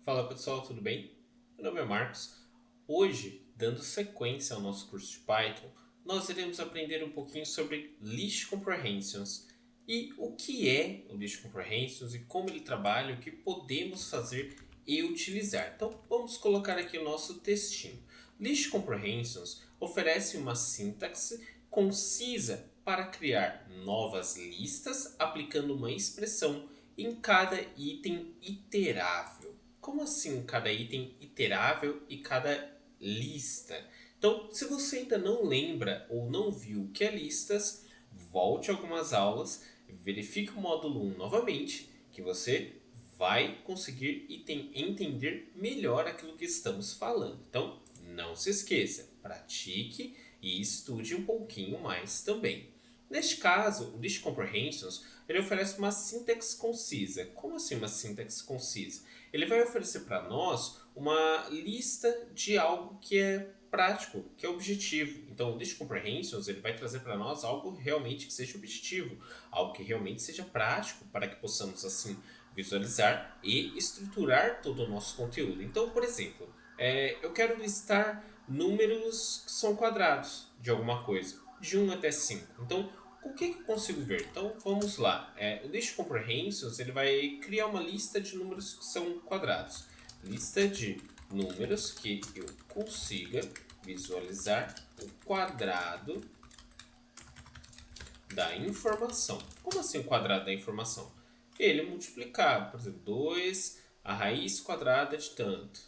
Fala pessoal, tudo bem? Meu nome é Marcos. Hoje, dando sequência ao nosso curso de Python, nós iremos aprender um pouquinho sobre List Comprehensions e o que é o List Comprehensions e como ele trabalha, o que podemos fazer e utilizar. Então, vamos colocar aqui o nosso textinho. List Comprehensions oferece uma sintaxe concisa para criar novas listas aplicando uma expressão em cada item iterável. Como assim cada item iterável e cada lista? Então, se você ainda não lembra ou não viu o que é listas, volte algumas aulas, verifique o módulo 1 novamente, que você vai conseguir entender melhor aquilo que estamos falando. Então, não se esqueça, pratique e estude um pouquinho mais também. Neste caso, o List Comprehensions ele oferece uma sintaxe concisa. Como assim uma sintaxe concisa? Ele vai oferecer para nós uma lista de algo que é prático, que é objetivo. Então, o List Comprehensions ele vai trazer para nós algo realmente que seja objetivo, algo que realmente seja prático para que possamos assim visualizar e estruturar todo o nosso conteúdo. Então, por exemplo, eu quero listar números que são quadrados de alguma coisa, de 1 até 5. Então, o que eu consigo ver? Então, vamos lá. O List Comprehensions ele vai criar uma lista de números que são quadrados. Lista de números que eu consiga visualizar o quadrado da informação. Como assim o quadrado da informação? Ele é multiplicado, por exemplo, 2 a raiz quadrada de tanto,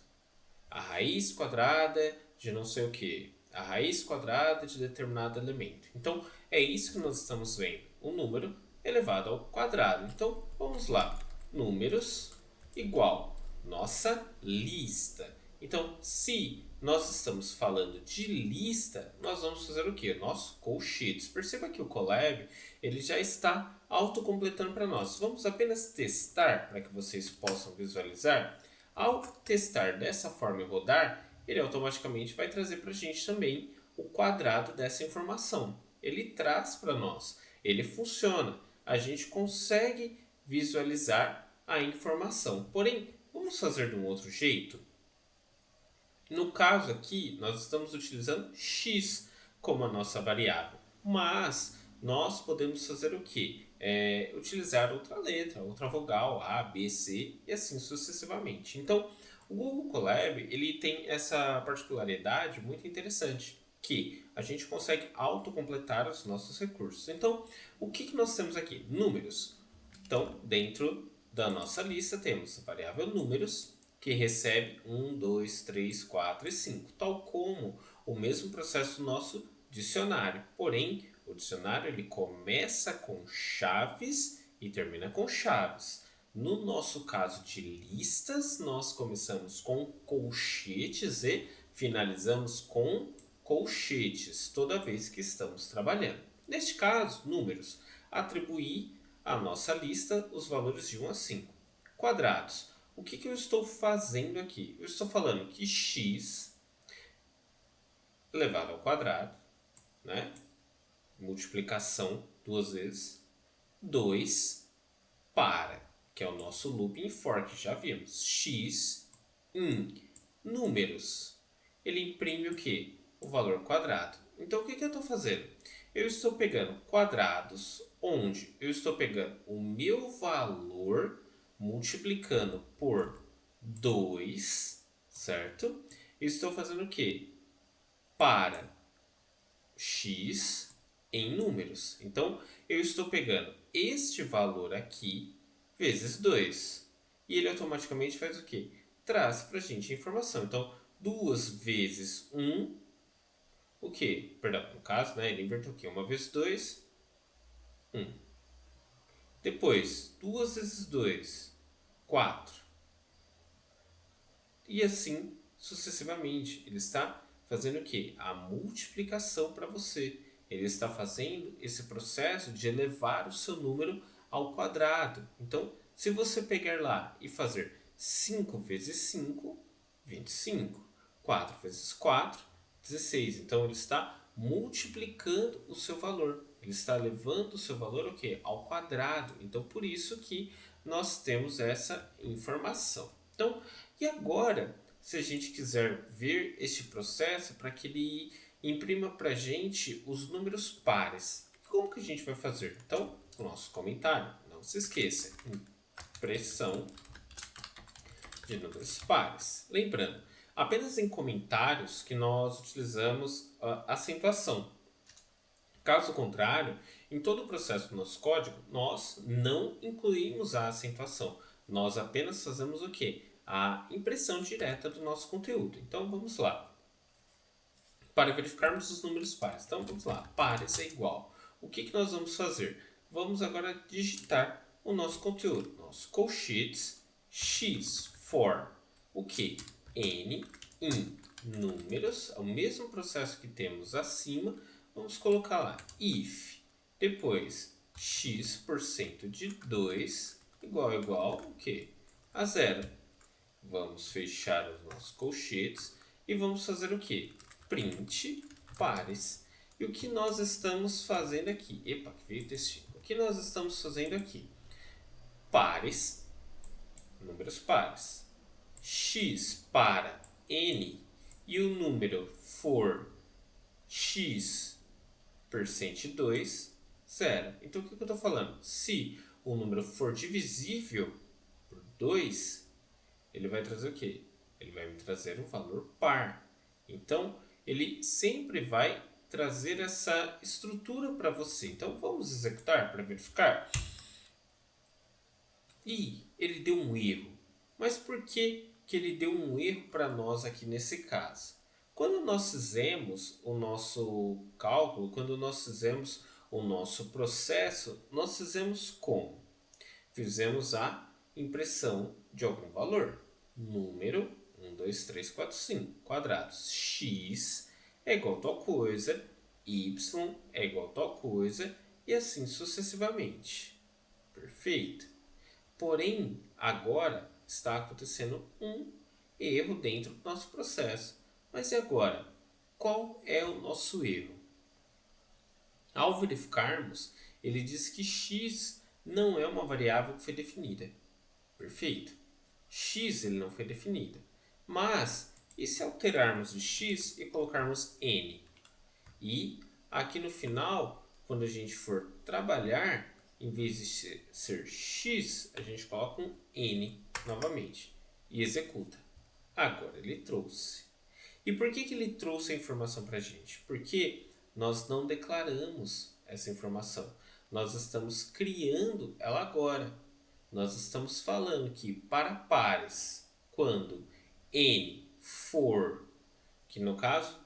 a raiz quadrada de não sei o que, a raiz quadrada de determinado elemento. Então, é isso que nós estamos vendo, um número elevado ao quadrado. Então, vamos lá, números igual nossa lista. Então, se nós estamos falando de lista, nós vamos fazer o que? Nosso colchetes. Perceba que o Colab ele já está autocompletando para nós. Vamos apenas testar para que vocês possam visualizar. Ao testar dessa forma e rodar, ele automaticamente vai trazer para a gente também o quadrado dessa informação. Ele traz para nós, ele funciona, a gente consegue visualizar a informação. Porém, vamos fazer de um outro jeito? No caso aqui, nós estamos utilizando x como a nossa variável, mas nós podemos fazer o que? Utilizar outra letra, outra vogal, A, B, C e assim sucessivamente. Então, o Google Colab ele tem essa particularidade muito interessante, que a gente consegue autocompletar os nossos recursos. Então, o que nós temos aqui? Números. Então, dentro da nossa lista temos a variável números, que recebe 1, 2, 3, 4 e 5, tal como o mesmo processo do nosso dicionário. Porém, o dicionário ele começa com chaves e termina com chaves. No nosso caso de listas, nós começamos com colchetes e finalizamos com colchetes toda vez que estamos trabalhando. Neste caso, números. Atribuir à nossa lista os valores de 1 a 5. Quadrados. O que eu estou fazendo aqui? Eu estou falando que x elevado ao quadrado, né? Multiplicação duas vezes, 2 para, que é o nosso looping for, que já vimos, x em números. Ele imprime o que? O valor quadrado. Então, o que eu estou fazendo? Eu estou pegando quadrados, onde eu estou pegando o meu valor multiplicando por 2, certo? E estou fazendo o quê? Para x em números. Então, eu estou pegando este valor aqui vezes 2. E ele automaticamente faz o quê? Traz para a gente a informação. Então, 2 vezes 1, o quê? Perdão, no caso, né, ele inverteu aqui. 1 vezes 2, 1. Depois, 2 vezes 2, 4. E assim sucessivamente. Ele está fazendo o quê? A multiplicação para você. Ele está fazendo esse processo de elevar o seu número ao quadrado. Então, se você pegar lá e fazer 5 vezes 5, 25. 4 vezes 4, 16. Então, ele está multiplicando o seu valor. Ele está levando o seu valor ao quadrado. Então, por isso que nós temos essa informação. Então, e agora, se a gente quiser ver este processo para que ele imprima para a gente os números pares, como que a gente vai fazer? Então, o nosso comentário, não se esqueça, impressão de números pares. Lembrando, apenas em comentários que nós utilizamos a acentuação. Caso contrário, em todo o processo do nosso código, nós não incluímos a acentuação. Nós apenas fazemos o quê? A impressão direta do nosso conteúdo. Então, vamos lá. Para verificarmos os números pares. Então, vamos lá. Pares é igual. O que nós vamos fazer? Vamos agora digitar o nosso conteúdo. Nosso colchetes x for o que? N em números. É o mesmo processo que temos acima. Vamos colocar lá if, depois x% de 2 igual o quê? A zero. Vamos fechar os nossos colchetes e vamos fazer o quê? Print pares. E o que nós estamos fazendo aqui? Epa, que veio o textinho. O que nós estamos fazendo aqui? Pares, números pares. X para n e o número for x%2, zero. Então, o que eu estou falando? Se o número for divisível por 2, ele vai trazer o quê? Ele vai me trazer um valor par. Então, ele sempre vai trazer essa estrutura para você. Então, vamos executar para verificar. E ele deu um erro. Mas por que ele deu um erro para nós aqui nesse caso? Quando nós fizemos o nosso cálculo, quando nós fizemos o nosso processo, nós fizemos como? Fizemos a impressão de algum valor. Número 1, 2, 3, 4, 5 quadrados. X é igual a tal coisa, Y é igual a tal coisa e assim sucessivamente. Perfeito? Porém, agora está acontecendo um erro dentro do nosso processo. Mas e agora? Qual é o nosso erro? Ao verificarmos, ele diz que x não é uma variável que foi definida. Perfeito. X ele não foi definido. Mas, e se alterarmos o x e colocarmos n? E aqui no final, quando a gente for trabalhar, em vez de ser x, a gente coloca um n novamente e executa. Agora ele trouxe. E por que ele trouxe a informação para a gente? Porque nós não declaramos essa informação. Nós estamos criando ela agora. Nós estamos falando que para pares, quando n for, que no caso,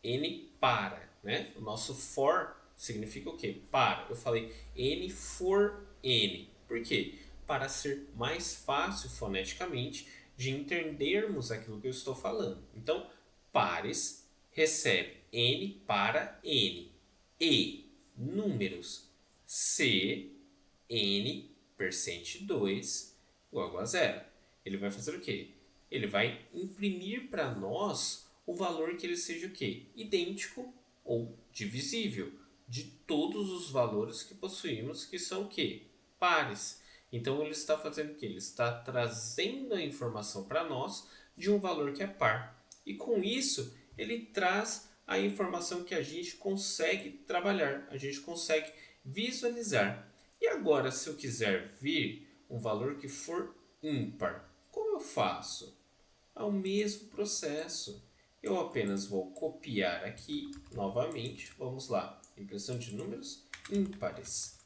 n para, né? O nosso for significa o quê? Para. Eu falei n for n. Por quê? Para ser mais fácil foneticamente de entendermos aquilo que eu estou falando. Então, pares recebe n para n e números c n%2 igual a zero. Ele vai fazer o quê? Ele vai imprimir para nós o valor que ele seja o quê? Idêntico ou divisível de todos os valores que possuímos, que são o quê? Pares. Então ele está fazendo o quê? Ele está trazendo a informação para nós de um valor que é par. E com isso, ele traz a informação que a gente consegue trabalhar, a gente consegue visualizar. E agora, se eu quiser ver um valor que for ímpar, como eu faço? É o mesmo processo. Eu apenas vou copiar aqui novamente. Vamos lá. Impressão de números ímpares.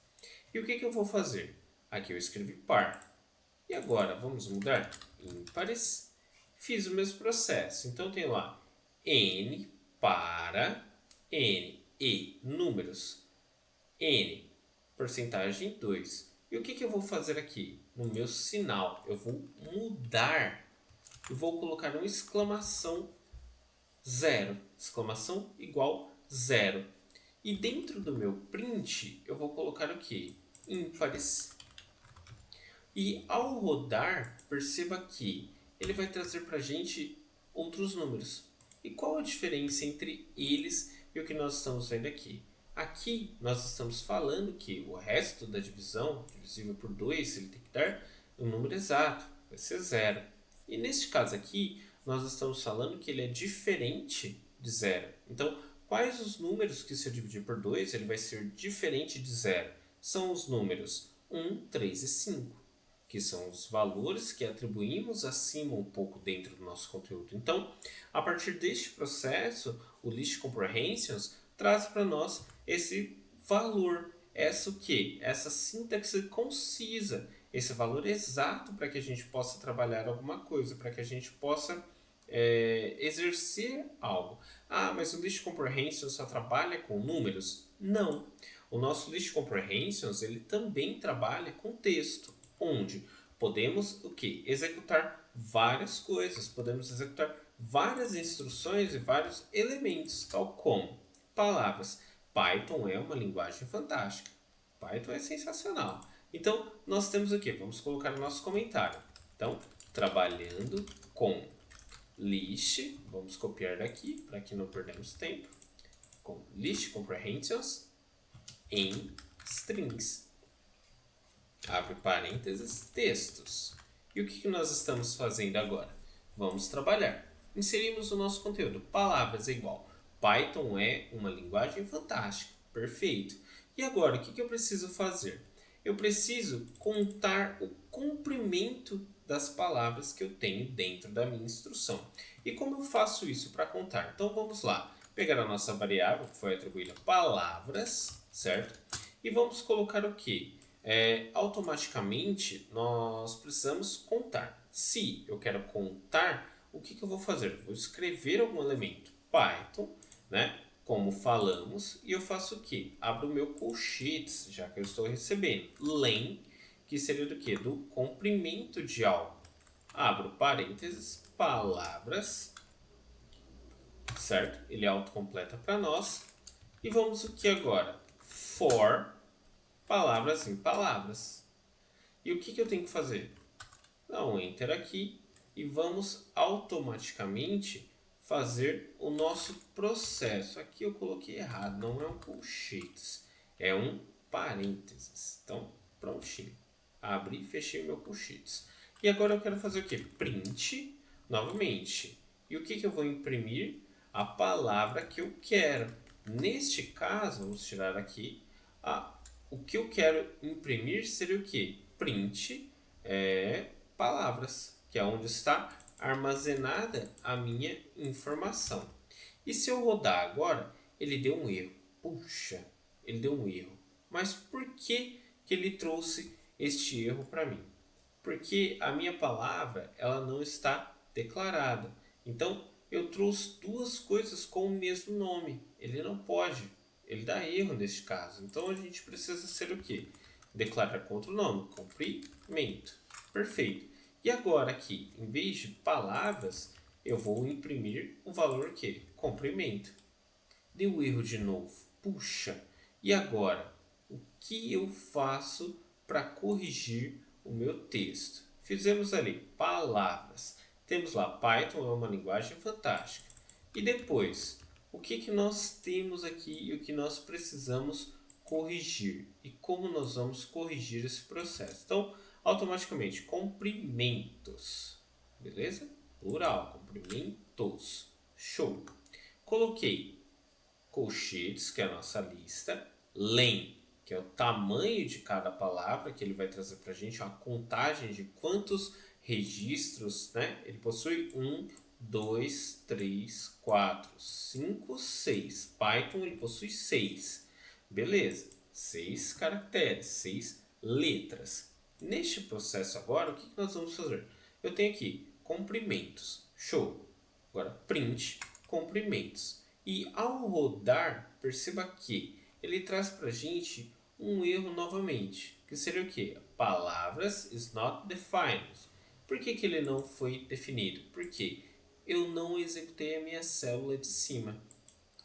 E o que eu vou fazer? Aqui eu escrevi par. E agora, vamos mudar? Ímpares. Fiz o mesmo processo. Então, tem lá n para n e números n, porcentagem 2. E o que eu vou fazer aqui? No meu sinal, eu vou mudar. Eu vou colocar uma exclamação zero. Exclamação igual zero. E dentro do meu print, eu vou colocar o que? Ímpares. E ao rodar, perceba que ele vai trazer para a gente outros números. E qual a diferença entre eles e o que nós estamos vendo aqui? Aqui nós estamos falando que o resto da divisão, divisível por 2, ele tem que dar um número exato, vai ser zero. E neste caso aqui, nós estamos falando que ele é diferente de zero. Então, quais os números que se eu dividir por 2, ele vai ser diferente de zero? São os números 1, 3 e 5, que são os valores que atribuímos acima um pouco dentro do nosso conteúdo. Então, a partir deste processo, o List Comprehensions traz para nós esse valor, essa o quê? Essa sintaxe concisa, esse valor exato para que a gente possa trabalhar alguma coisa, para que a gente possa exercer algo. Ah, mas o List Comprehensions só trabalha com números? Não. O nosso List Comprehensions ele também trabalha com texto, onde podemos o que? Executar várias coisas, podemos executar várias instruções e vários elementos, tal como palavras. Python é uma linguagem fantástica. Python é sensacional. Então, nós temos o que? Vamos colocar no nosso comentário. Então, trabalhando com list, vamos copiar daqui para que não perdamos tempo, com list comprehensions em strings. Abre parênteses, textos. E o que nós estamos fazendo agora? Vamos trabalhar. Inserimos o nosso conteúdo. Palavras é igual. Python é uma linguagem fantástica. Perfeito. E agora, o que eu preciso fazer? Eu preciso contar o comprimento das palavras que eu tenho dentro da minha instrução. E como eu faço isso para contar? Então vamos lá. Pegar a nossa variável que foi atribuída palavras, certo? E vamos colocar o que? Automaticamente nós precisamos contar. Se eu quero contar, o que eu vou fazer? Eu vou escrever algum elemento Python, né? Como falamos, e eu faço o que? Abro o meu colchetes, já que eu estou recebendo. Len, que seria do que? Do comprimento de algo. Abro parênteses, palavras, certo? Ele autocompleta para nós. E vamos o que agora? For palavras em palavras. E o que eu tenho que fazer? Dá um Enter aqui e vamos automaticamente fazer o nosso processo. Aqui eu coloquei errado, não é um colchetes, é um parênteses. Então, prontinho. Abri e fechei o meu colchetes. E agora eu quero fazer o que? Print novamente. E o que eu vou imprimir? A palavra que eu quero. Neste caso, vamos tirar aqui, o que eu quero imprimir seria o que? Print palavras, que é onde está armazenada a minha informação. E se eu rodar agora, ele deu um erro. Puxa, ele deu um erro. Mas por que ele trouxe este erro para mim? Porque a minha palavra ela não está declarada. Então, eu trouxe duas coisas com o mesmo nome. Ele não pode. Ele dá erro neste caso. Então, a gente precisa ser o quê? Declarar com outro nome. Comprimento. Perfeito. E agora aqui, em vez de palavras, eu vou imprimir o valor que? Comprimento. Deu erro de novo. Puxa. E agora? O que eu faço para corrigir o meu texto? Fizemos ali palavras. Temos lá, Python é uma linguagem fantástica. E depois, o que nós temos aqui e o que nós precisamos corrigir? E como nós vamos corrigir esse processo? Então, automaticamente, comprimentos. Beleza? Plural, comprimentos. Show. Coloquei colchetes, que é a nossa lista. Len, que é o tamanho de cada palavra, que ele vai trazer para a gente uma contagem de quantos registros, né? Ele possui 1, 2, 3, 4, 5, 6. Python ele possui 6. Beleza, 6 caracteres, 6 letras. Neste processo agora, o que nós vamos fazer? Eu tenho aqui comprimentos. Show. Agora, print comprimentos. E ao rodar, perceba que ele traz para a gente um erro novamente, que seria o quê? Palavras is not defined. Por que ele não foi definido? Porque eu não executei a minha célula de cima.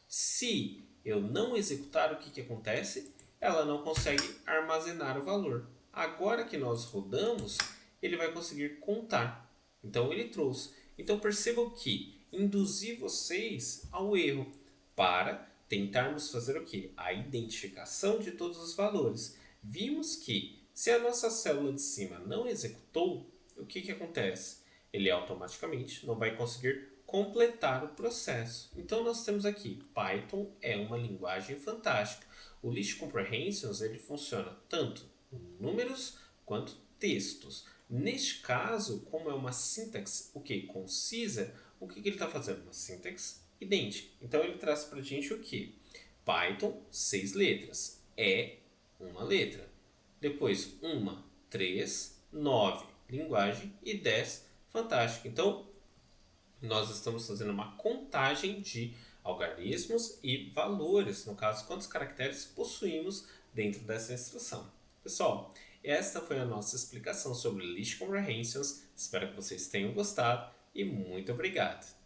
Se eu não executar, o que acontece? Ela não consegue armazenar o valor. Agora que nós rodamos, ele vai conseguir contar. Então ele trouxe. Então percebam que induzir vocês ao erro para tentarmos fazer o que? A identificação de todos os valores. Vimos que se a nossa célula de cima não executou, o que acontece? ele automaticamente não vai conseguir completar o processo. Então nós temos aqui, Python é uma linguagem fantástica. O List Comprehensions ele funciona tanto em números quanto textos. Neste caso, como é uma sintaxe concisa, o que ele está fazendo? Uma sintaxe idêntica. Então ele traz para a gente o que? Python, 6 letras. É uma letra. Depois, 1, 3, 9, linguagem e 10, fantástico. Então, nós estamos fazendo uma contagem de algarismos e valores, no caso, quantos caracteres possuímos dentro dessa instrução. Pessoal, esta foi a nossa explicação sobre List Comprehensions. Espero que vocês tenham gostado e muito obrigado.